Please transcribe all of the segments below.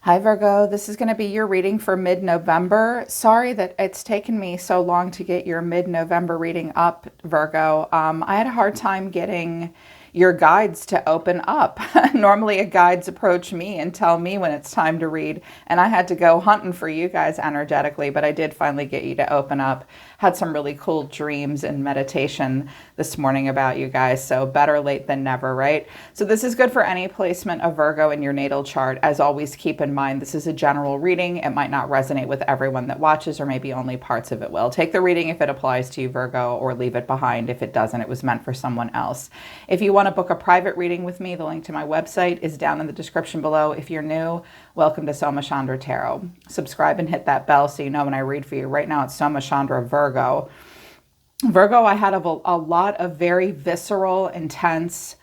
Hi Virgo, this is going to be your reading for mid-November. Sorry that it's taken me so long to get your mid-November reading up, Virgo. I had a hard time getting your guides to open up. Normally, guides approach me and tell me when it's time to read, and I had to go hunting for you guys energetically, but I did finally get you to open up. Had some really cool dreams and meditation this morning about you guys, so better late than never, right? So this is good for any placement of Virgo in your natal chart. As always, keep in mind this is a general reading. It might not resonate with everyone that watches, or maybe only parts of it will. Take the reading if it applies to you, Virgo, or leave it behind if it doesn't. It was meant for someone else. If you want to book a private reading with me, the link to my website is down in the description below. If you're new, welcome to Soma Chandra Tarot. Subscribe and hit that bell so you know when I read for you. Right now it's Soma Chandra Virgo. Virgo, I had a lot of very visceral, intense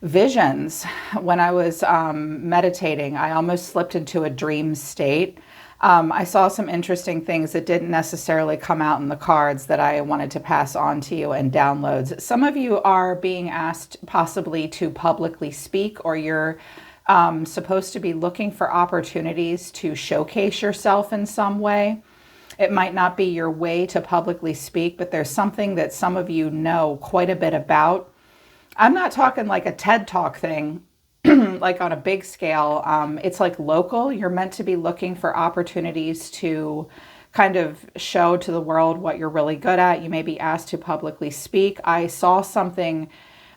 visions when I was meditating. I almost slipped into a dream state. I saw some interesting things that didn't necessarily come out in the cards that I wanted to pass on to you in downloads. Some of you are being asked possibly to publicly speak, or you're supposed to be looking for opportunities to showcase yourself in some way. It might not be your way to publicly speak, but there's something that some of you know quite a bit about. I'm not talking like a TED Talk thing, like on a big scale. It's like local. You're meant to be looking for opportunities to kind of show to the world what you're really good at. You may be asked to publicly speak. I saw something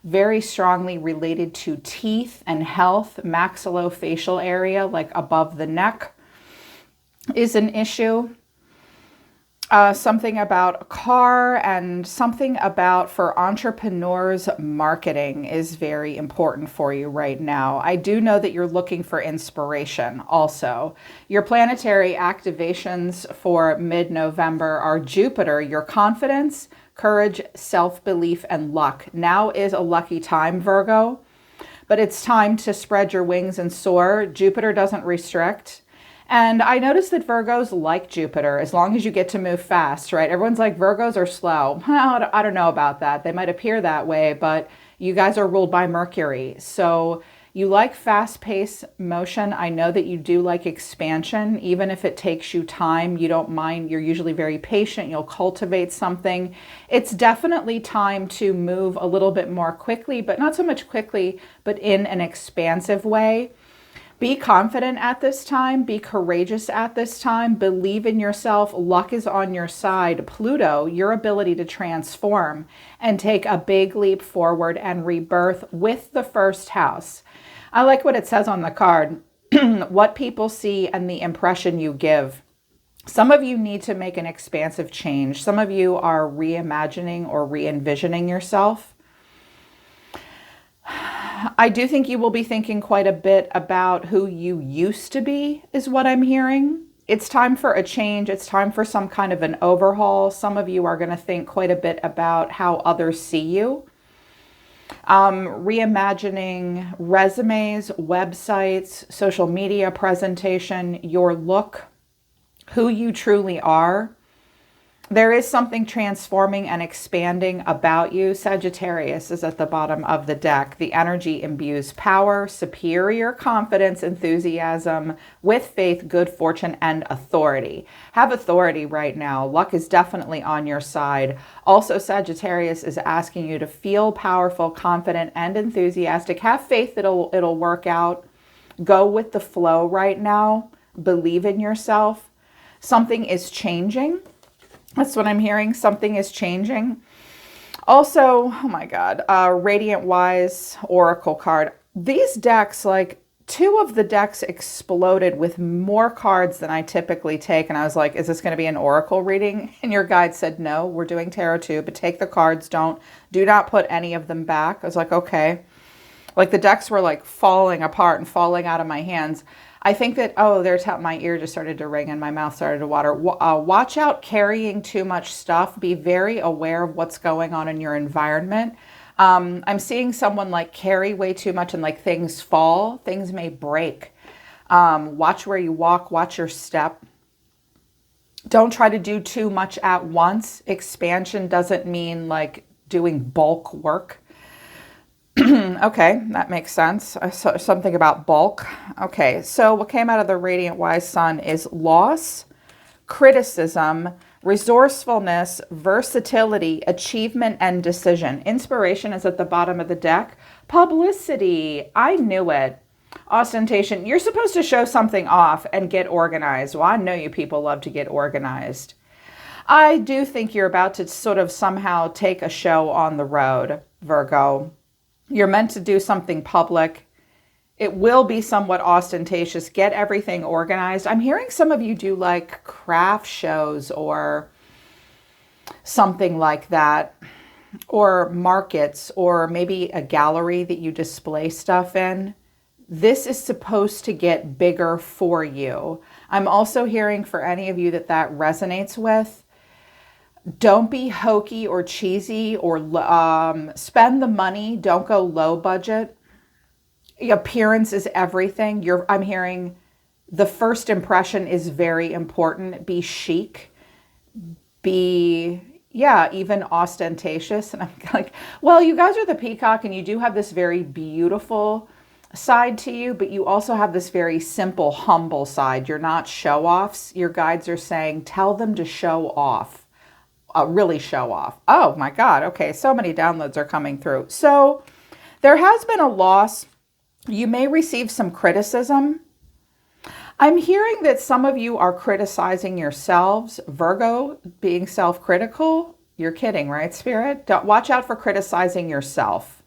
very strongly related to teeth and health. Maxillofacial area, like above the neck, is an issue. Something about a car, and something about, for entrepreneurs, marketing is very important for you right now. I do know that you're looking for inspiration also. Your planetary activations for mid-November are Jupiter, your confidence, courage, self-belief, and luck. Now is a lucky time, Virgo, but it's time to spread your wings and soar. Jupiter doesn't restrict. And I noticed that Virgos like Jupiter as long as you get to move fast, right? Everyone's like, Virgos are slow. Well, I don't know about that. They might appear that way, but you guys are ruled by Mercury. So you like fast-paced motion. I know that you do like expansion. Even if it takes you time, you don't mind. You're usually very patient. You'll cultivate something. It's definitely time to move a little bit more quickly, but not so much quickly, but in an expansive way. Be confident at this time. Be courageous at this time. Believe in yourself. Luck is on your side. Pluto, your ability to transform and take a big leap forward and rebirth with the first house. I like what it says on the card. What people see and the impression you give. Some of you need to make an expansive change. Some of you are reimagining or re-envisioning yourself. I do think you will be thinking quite a bit about who you used to be, is what I'm hearing. It's time for a change. It's time for some kind of an overhaul. Some of you are going to think quite a bit about how others see you. Reimagining resumes, websites, social media presentation, your look, who you truly are. There is something transforming and expanding about you. Sagittarius is at the bottom of the deck. The energy imbues power, superior confidence, enthusiasm, with faith, good fortune, and authority. Have authority right now. Luck is definitely on your side. Also, Sagittarius is asking you to feel powerful, confident, and enthusiastic. Have faith that it'll work out. Go with the flow right now. Believe in yourself. Something is changing. That's what I'm hearing. Something is changing. Also, oh my God, Radiant Wise Oracle card. These decks, like two of the decks exploded with more cards than I typically take. And I was like, is this going to be an Oracle reading? And your guide said, no, we're doing tarot too, but take the cards. Do not put any of them back. I was like, okay. Like the decks were like falling apart and falling out of my hands. I think that, oh, my ear just started to ring and my mouth started to water. Watch out carrying too much stuff. Be very aware of what's going on in your environment. I'm seeing someone like carry way too much and like things fall. Things may break. Watch where you walk. Watch your step. Don't try to do too much at once. Expansion doesn't mean like doing bulk work. Okay, that makes sense. I saw something about bulk. Okay, so what came out of the Radiant Wise Sun is loss, criticism, resourcefulness, versatility, achievement, and decision. Inspiration is at the bottom of the deck. Publicity. I knew it. Ostentation. You're supposed to show something off and get organized. Well, I know you people love to get organized. I do think you're about to sort of somehow take a show on the road, Virgo. You're meant to do something public. It will be somewhat ostentatious. Get everything organized. I'm hearing some of you do like craft shows or something like that, or markets, or maybe a gallery that you display stuff in. This is supposed to get bigger for you. I'm also hearing for any of you that that resonates with, don't be hokey or cheesy or spend the money. Don't go low budget. Appearance is everything. I'm hearing the first impression is very important. Be chic. Be, even ostentatious. And I'm like, well, you guys are the peacock and you do have this very beautiful side to you, but you also have this very simple, humble side. You're not show-offs. Your guides are saying, tell them to show off. Really show off. Oh my God. Okay. So many downloads are coming through. So there has been a loss. You may receive some criticism. I'm hearing that some of you are criticizing yourselves. Virgo, being self-critical. You're kidding, right, Spirit? Watch out for criticizing yourself.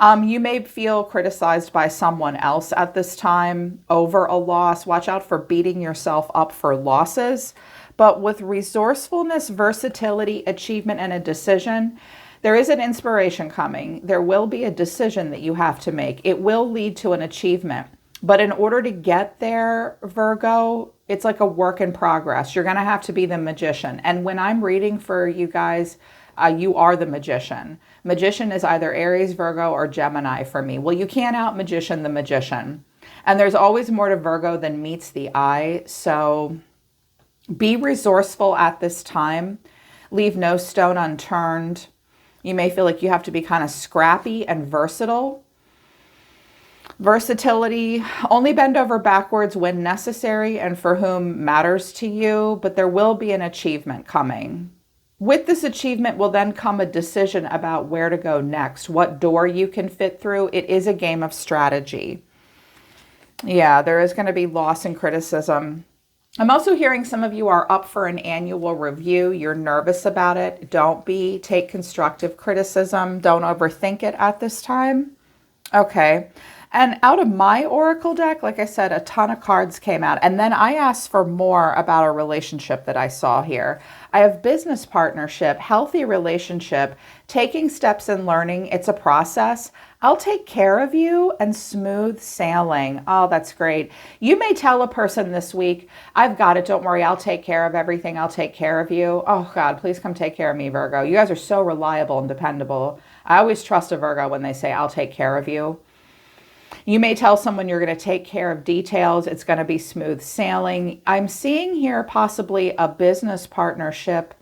You may feel criticized by someone else at this time over a loss. Watch out for beating yourself up for losses. But with resourcefulness, versatility, achievement, and a decision, there is an inspiration coming. There will be a decision that you have to make. It will lead to an achievement. But in order to get there, Virgo, it's like a work in progress. You're going to have to be the magician. And when I'm reading for you guys, you are the magician. Magician is either Aries, Virgo, or Gemini for me. Well, you can't out-magician the magician. And there's always more to Virgo than meets the eye. So be resourceful at this time. Leave no stone unturned. You may feel like you have to be kind of scrappy and versatile. Versatility, only bend over backwards when necessary and for whom matters to you, but there will be an achievement coming. With this achievement will then come a decision about where to go next, what door you can fit through. It is a game of strategy. Yeah, there is going to be loss and criticism. I'm also hearing some of you are up for an annual review. You're nervous about it. Don't be. Take constructive criticism. Don't overthink it at this time. Okay. And out of my oracle deck, like I said, a ton of cards came out. And then I asked for more about a relationship that I saw here. I have business partnership, healthy relationship, taking steps in learning. It's a process. I'll take care of you, and smooth sailing. Oh, that's great. You may tell a person this week, I've got it. Don't worry. I'll take care of everything. I'll take care of you. Oh God, please come take care of me, Virgo. You guys are so reliable and dependable. I always trust a Virgo when they say, I'll take care of you. You may tell someone you're going to take care of details. It's going to be smooth sailing. I'm seeing here possibly a business partnership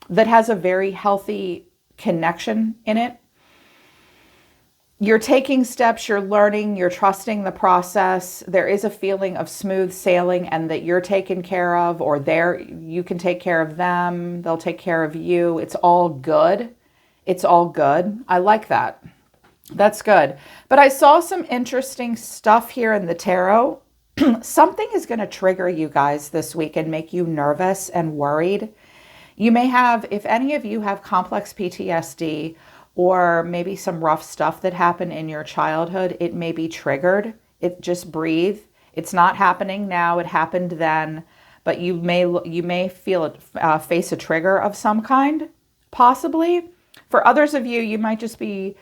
that has a very healthy connection in it. You're taking steps, you're learning, you're trusting the process. There is a feeling of smooth sailing and that you're taken care of, or you can take care of them. They'll take care of you. It's all good. It's all good. I like that. That's good. But I saw some interesting stuff here in the tarot. Something is going to trigger you guys this week and make you nervous and worried. You may have, if any of you have complex PTSD or maybe some rough stuff that happened in your childhood, it may be triggered. Just breathe. It's not happening now. It happened then. But you may feel it, face a trigger of some kind, possibly. For others of you, you might just be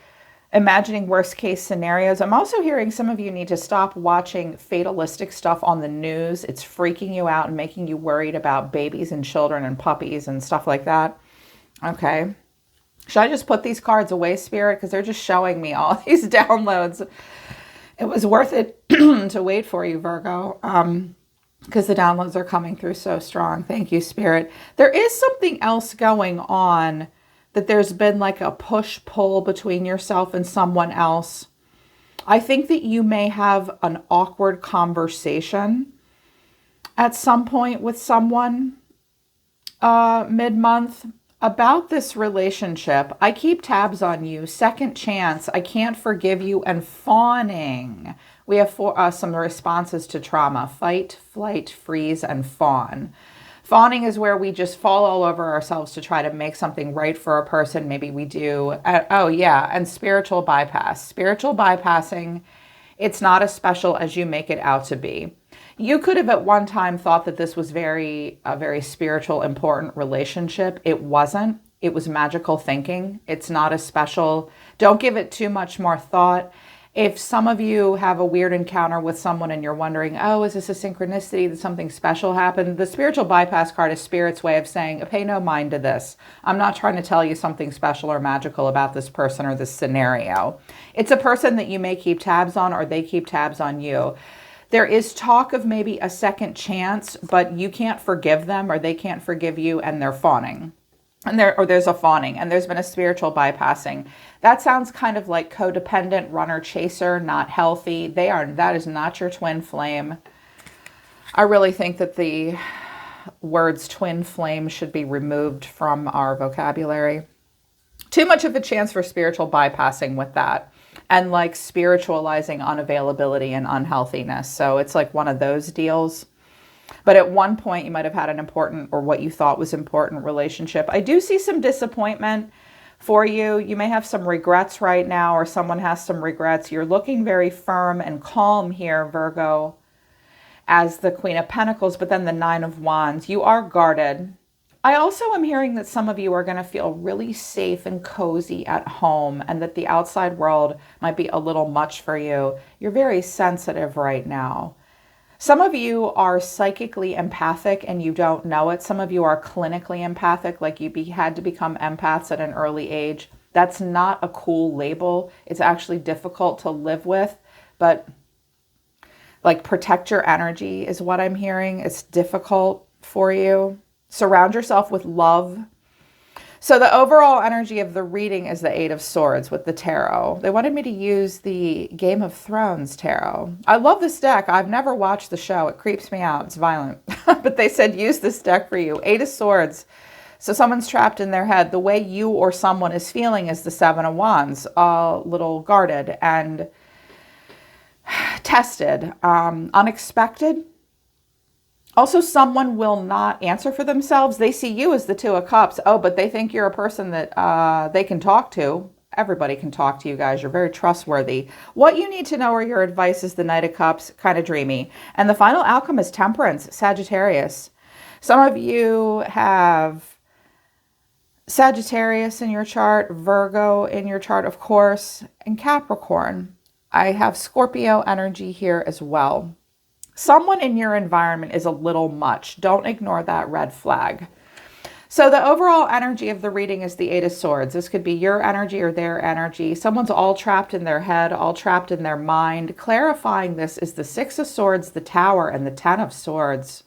imagining worst case scenarios. I'm also hearing some of you need to stop watching fatalistic stuff on the news. It's freaking you out and making you worried about babies and children and puppies and stuff like that. Okay. Should I just put these cards away, Spirit? Because they're just showing me all these downloads. It was worth it to wait for you, Virgo, because the downloads are coming through so strong. Thank you, Spirit. There is something else going on that there's been like a push-pull between yourself and someone else. I think that you may have an awkward conversation at some point with someone mid-month about this relationship. I keep tabs on you. Second chance. I can't forgive you. And fawning. We have some responses to trauma. Fight, flight, freeze, and fawn. Fawning is where we just fall all over ourselves to try to make something right for a person. Maybe we do. Oh, yeah. And spiritual bypass. Spiritual bypassing, it's not as special as you make it out to be. You could have at one time thought that this was a very spiritual, important relationship. It wasn't. It was magical thinking. It's not as special. Don't give it too much more thought. If some of you have a weird encounter with someone and you're wondering, oh, is this a synchronicity? Did something special happen? The spiritual bypass card is Spirit's way of saying, pay no mind to this. I'm not trying to tell you something special or magical about this person or this scenario. It's a person that you may keep tabs on or they keep tabs on you. There is talk of maybe a second chance, but you can't forgive them or they can't forgive you and they're fawning. There's a fawning and there's been a spiritual bypassing. That sounds kind of like codependent, runner, chaser, not healthy. That is not your twin flame. I really think that the words twin flame should be removed from our vocabulary. Too much of a chance for spiritual bypassing with that. And like spiritualizing unavailability and unhealthiness. So it's like one of those deals. But at one point you might have had an important or what you thought was important relationship. I do see some disappointment for you. You may have some regrets right now or someone has some regrets. You're looking very firm and calm here, Virgo, as the Queen of Pentacles, but then the Nine of Wands. You are guarded. I also am hearing that some of you are going to feel really safe and cozy at home and that the outside world might be a little much for you. You're very sensitive right now. Some of you are psychically empathic and you don't know it. Some of you are clinically empathic, like you had to become empaths at an early age. That's not a cool label. It's actually difficult to live with, but like protect your energy is what I'm hearing. It's difficult for you. Surround yourself with love. So the overall energy of the reading is the Eight of Swords with the tarot. They wanted me to use the Game of Thrones tarot. I love this deck. I've never watched the show. It creeps me out. It's violent. But they said use this deck for you. Eight of Swords. So someone's trapped in their head. The way you or someone is feeling is the Seven of Wands. A little guarded and tested. Unexpected. Also, someone will not answer for themselves. They see you as the Two of Cups. Oh, but they think you're a person that they can talk to. Everybody can talk to you guys. You're very trustworthy. What you need to know or your advice is the Knight of Cups, kind of dreamy. And the final outcome is Temperance, Sagittarius. Some of you have Sagittarius in your chart, Virgo in your chart, of course, and Capricorn. I have Scorpio energy here as well. Someone in your environment is a little much. Don't ignore that red flag. So the overall energy of the reading is the Eight of Swords. This could be your energy or their energy. Someone's all trapped in their head, all trapped in their mind. Clarifying this is the Six of Swords, the Tower, and the Ten of Swords.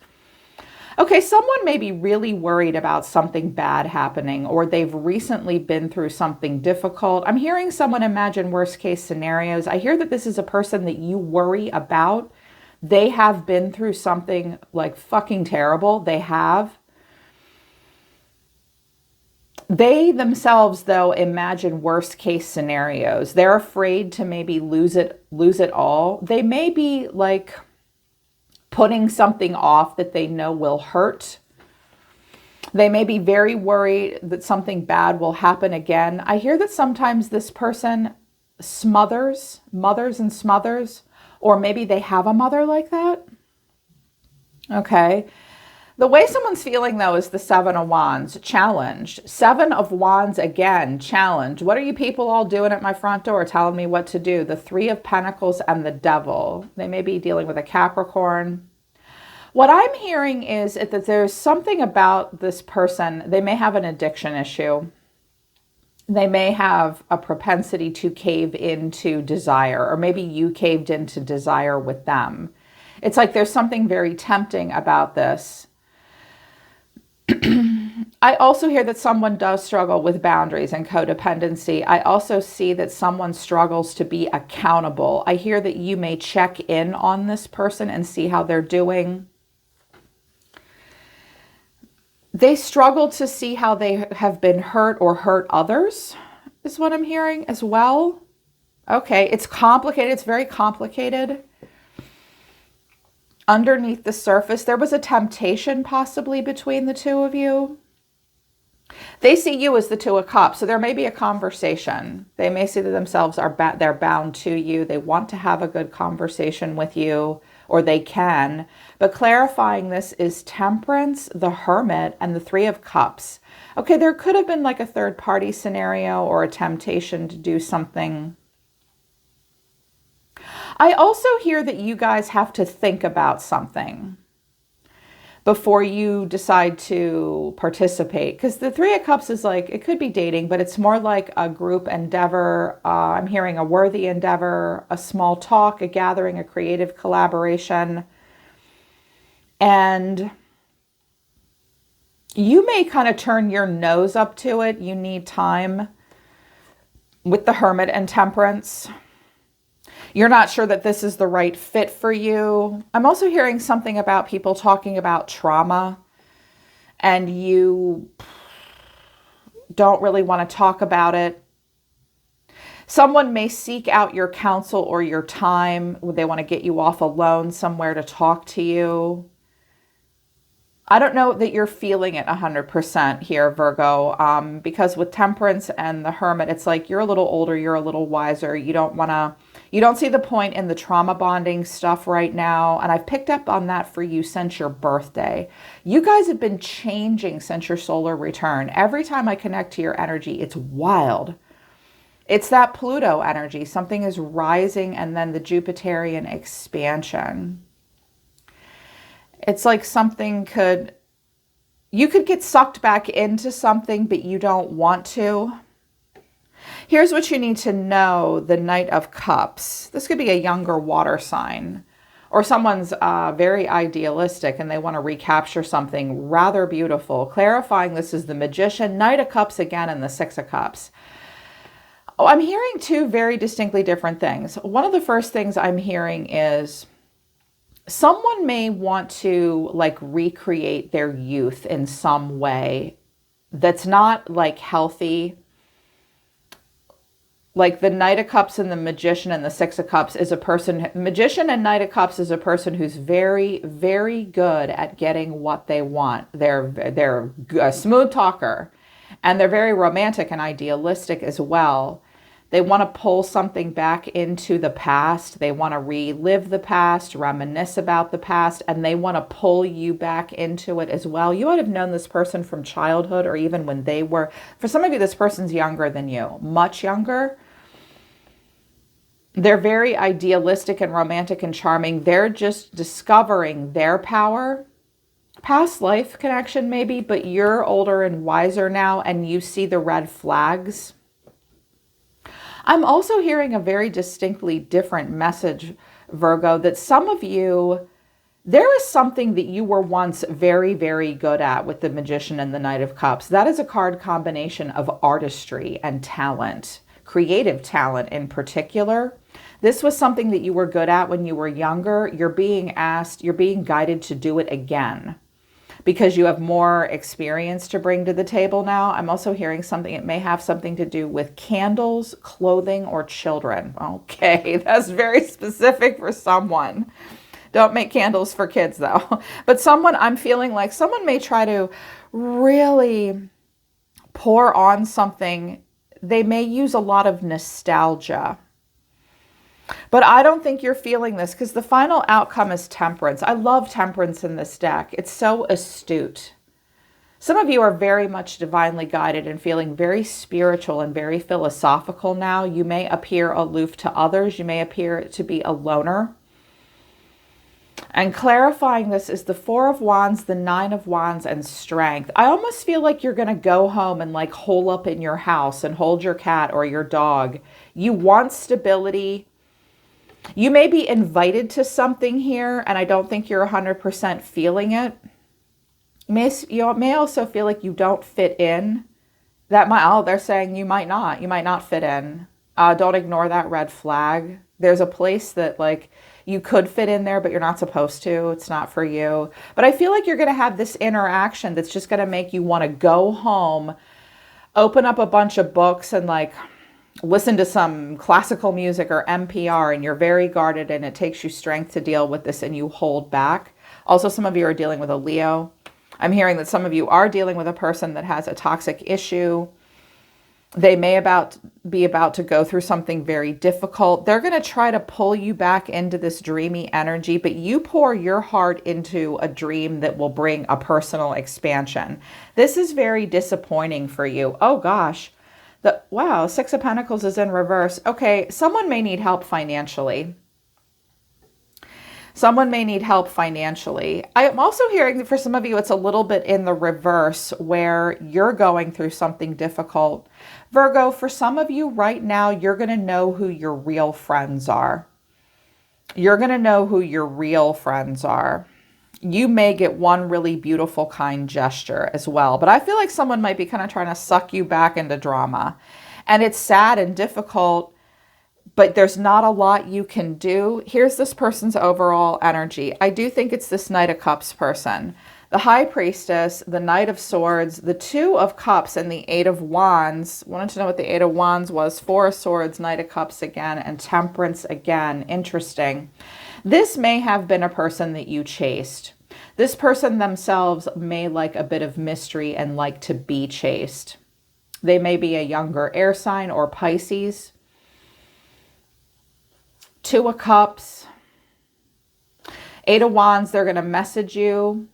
Okay, someone may be really worried about something bad happening or they've recently been through something difficult. I'm hearing someone imagine worst case scenarios. I hear that this is a person that you worry about. They have been through something like fucking terrible. They have. They themselves, though, imagine worst case scenarios. They're afraid to maybe lose it all. They may be like putting something off that they know will hurt. They may be very worried that something bad will happen again. I hear that sometimes this person mothers and smothers. Or maybe they have a mother like that. Okay. The way someone's feeling, though, is the Seven of Wands, challenged. Seven of Wands, again, challenged. What are you people all doing at my front door telling me what to do? The Three of Pentacles and the Devil. They may be dealing with a Capricorn. What I'm hearing is that there's something about this person. They may have an addiction issue. They may have a propensity to cave into desire, or maybe you caved into desire with them. It's like there's something very tempting about this. I also hear that someone does struggle with boundaries and codependency. I also see that someone struggles to be accountable. I hear that you may check in on this person and see how they're doing. They struggle to see how they have been hurt or hurt others, is what I'm hearing as well. Okay, it's complicated. It's very complicated. Underneath the surface, there was a temptation possibly between the two of you. They see you as the Two of Cups, so there may be a conversation. They may see that themselves they're bound to you. They want to have a good conversation with you, or they can. But clarifying this is Temperance, the Hermit, and the Three of Cups. Okay, there could have been like a third party scenario or a temptation to do something. I also hear that you guys have to think about something before you decide to participate. Because the Three of Cups is like, it could be dating, but it's more like a group endeavor. I'm hearing a worthy endeavor, a small talk, a gathering, a creative collaboration. And you may kind of turn your nose up to it. You need time with the Hermit and Temperance. You're not sure that this is the right fit for you. I'm also hearing something about people talking about trauma, and you don't really want to talk about it. Someone may seek out your counsel or your time. They want to get you off alone somewhere to talk to you. I don't know that you're feeling it 100% here, Virgo, because with Temperance and the Hermit, it's like you're a little older, you're a little wiser. You don't see the point in the trauma bonding stuff right now. And I've picked up on that for you since your birthday. You guys have been changing since your solar return. Every time I connect to your energy, it's wild. It's that Pluto energy. Something is rising, and then the Jupiterian expansion. It's like you could get sucked back into something, but you don't want to. Here's what you need to know, the Knight of Cups. This could be a younger water sign, or someone's very idealistic and they want to recapture something rather beautiful. Clarifying this is the Magician, Knight of Cups again, and the Six of Cups. Oh, I'm hearing two very distinctly different things. One of the first things I'm hearing is someone may want to like recreate their youth in some way that's not like healthy. Like the Knight of Cups and the Magician and the Six of Cups is a person, Magician and Knight of Cups is a person who's very, very good at getting what they want. They're a smooth talker, and they're very romantic and idealistic as well. They want to pull something back into the past. They want to relive the past, reminisce about the past, and they want to pull you back into it as well. You might have known this person from childhood, or even when they were, for some of you, this person's younger than you, much younger. They're very idealistic and romantic and charming. They're just discovering their power. Past life connection maybe, but you're older and wiser now, and you see the red flags. I'm also hearing a very distinctly different message, Virgo, that some of you, there is something that you were once very, very good at with the Magician and the Knight of Cups. That is a card combination of artistry and talent, creative talent in particular. This was something that you were good at when you were younger. You're being guided to do it again, because you have more experience to bring to the table now. I'm also hearing something, it may have something to do with candles, clothing, or children. Okay, that's very specific for someone. Don't make candles for kids though. But someone, I'm feeling like someone may try to really pour on something. They may use a lot of nostalgia. But I don't think you're feeling this, because the final outcome is Temperance. I love Temperance in this deck. It's so astute. Some of you are very much divinely guided and feeling very spiritual and very philosophical now. You may appear aloof to others. You may appear to be a loner. And clarifying this is the Four of Wands, the Nine of Wands, and Strength. I almost feel like you're going to go home and like hole up in your house and hold your cat or your dog. You want stability. You may be invited to something here, and I don't think you're 100% feeling it. You may also feel like you don't fit in. That might, oh, they're saying you might not. You might not fit in. Don't ignore that red flag. There's a place that like you could fit in there, but you're not supposed to. It's not for you. But I feel like you're going to have this interaction that's just going to make you want to go home, open up a bunch of books and like listen to some classical music or NPR, and you're very guarded and it takes you strength to deal with this and you hold back. Also, some of you are dealing with a Leo. I'm hearing that some of you are dealing with a person that has a toxic issue. They may be about to go through something very difficult. They're going to try to pull you back into this dreamy energy, but you pour your heart into a dream that will bring a personal expansion. This is very disappointing for you. Oh gosh. Wow, Six of Pentacles is in reverse. Okay, someone may need help financially. Someone may need help financially. I am also hearing that for some of you, it's a little bit in the reverse where you're going through something difficult. Virgo, for some of you right now, you're going to know who your real friends are. You're going to know who your real friends are. You may get one really beautiful, kind gesture as well. But I feel like someone might be kind of trying to suck you back into drama. And it's sad and difficult, but there's not a lot you can do. Here's this person's overall energy. I do think it's this Knight of Cups person. The High Priestess, the Knight of Swords, the Two of Cups, and the Eight of Wands. Wanted to know what the Eight of Wands was. Four of Swords, Knight of Cups again, and Temperance again. Interesting. This may have been a person that you chased. This person themselves may like a bit of mystery and like to be chased. They may be a younger air sign or Pisces. Two of Cups. Eight of Wands, they're going to message you.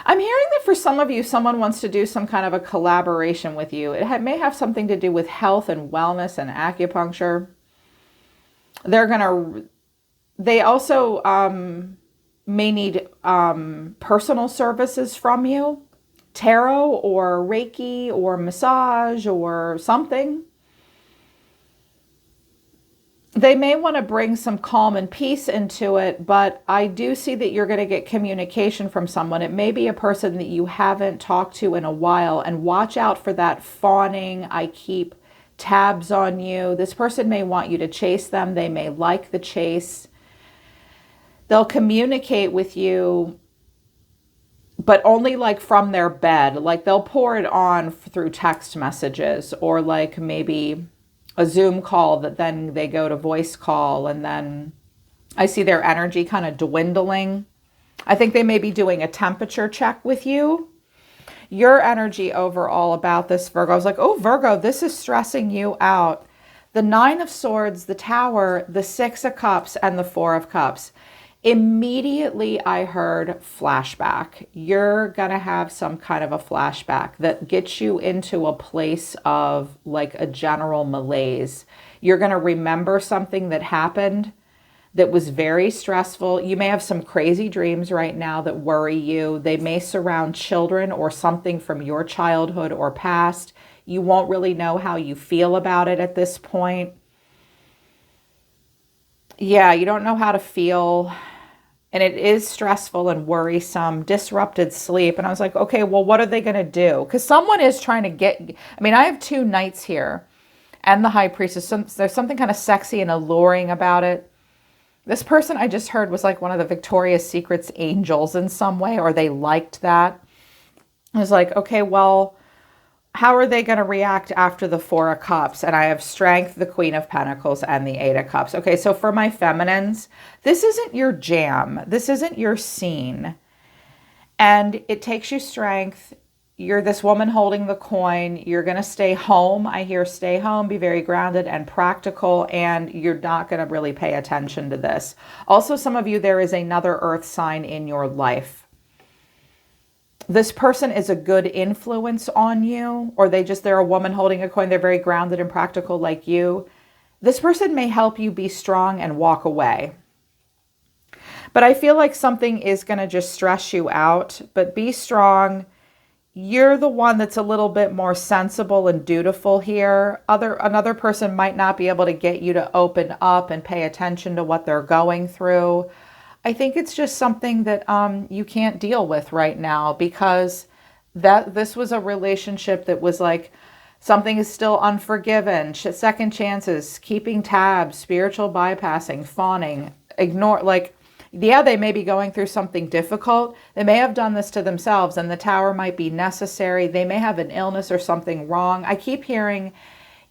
I'm hearing that for some of you, someone wants to do some kind of a collaboration with you. It may have something to do with health and wellness and acupuncture. They also may need personal services from you. Tarot or Reiki or massage or something. They may want to bring some calm and peace into it, but I do see that you're going to get communication from someone. It may be a person that you haven't talked to in a while, and watch out for that fawning, I keep tabs on you. This person may want you to chase them. They may like the chase. They'll communicate with you, but only like from their bed. Like they'll pour it on through text messages or like maybe a Zoom call that then they go to voice call, and then I see their energy kind of dwindling. I think they may be doing a temperature check with you. Your energy overall about this, Virgo, I was like, oh, Virgo, this is stressing you out. The Nine of Swords, the Tower, the Six of Cups, and the Four of Cups. Immediately I heard flashback. You're going to have some kind of a flashback that gets you into a place of like a general malaise. You're going to remember something that happened that was very stressful. You may have some crazy dreams right now that worry you. They may surround children or something from your childhood or past. You won't really know how you feel about it at this point. Yeah, you don't know how to feel. And it is stressful and worrisome, disrupted sleep. And I was like, okay, well, what are they going to do? Because someone is trying to I have two knights here and the High Priestess. There's something kind of sexy and alluring about it. This person I just heard was like one of the Victoria's Secret's angels in some way, or they liked that. I was like, okay, well, how are they going to react after the Four of Cups? And I have Strength, the Queen of Pentacles, and the Eight of Cups. Okay, so for my feminines, this isn't your jam. This isn't your scene. And it takes you strength. You're this woman holding the coin. You're going to stay home. I hear stay home, be very grounded and practical, and you're not going to really pay attention to this. Also, some of you, there is another earth sign in your life. This person is a good influence on you, or they're a woman holding a coin. They're very grounded and practical like you. This person may help you be strong and walk away. But I feel like something is going to just stress you out, but be strong. You're the one that's a little bit more sensible and dutiful here. Another person might not be able to get you to open up and pay attention to what they're going through. I think it's just something that you can't deal with right now, because this was a relationship that was like, something is still unforgiven, second chances, keeping tabs, spiritual bypassing, fawning, ignore, like, yeah, they may be going through something difficult. They may have done this to themselves, and the tower might be necessary. They may have an illness or something wrong. I keep hearing,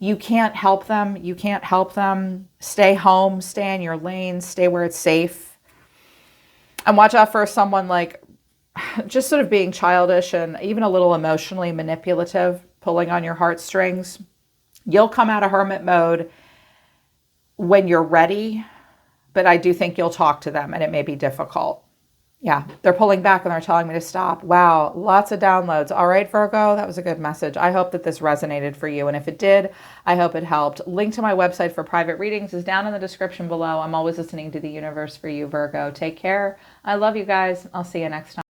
you can't help them. You can't help them. Stay home, stay in your lane, stay where it's safe. And watch out for someone like just sort of being childish and even a little emotionally manipulative, pulling on your heartstrings. You'll come out of hermit mode when you're ready, but I do think you'll talk to them, and it may be difficult. Yeah, they're pulling back and they're telling me to stop. Wow, lots of downloads. All right, Virgo, that was a good message. I hope that this resonated for you. And if it did, I hope it helped. Link to my website for private readings is down in the description below. I'm always listening to the universe for you, Virgo. Take care. I love you guys. I'll see you next time.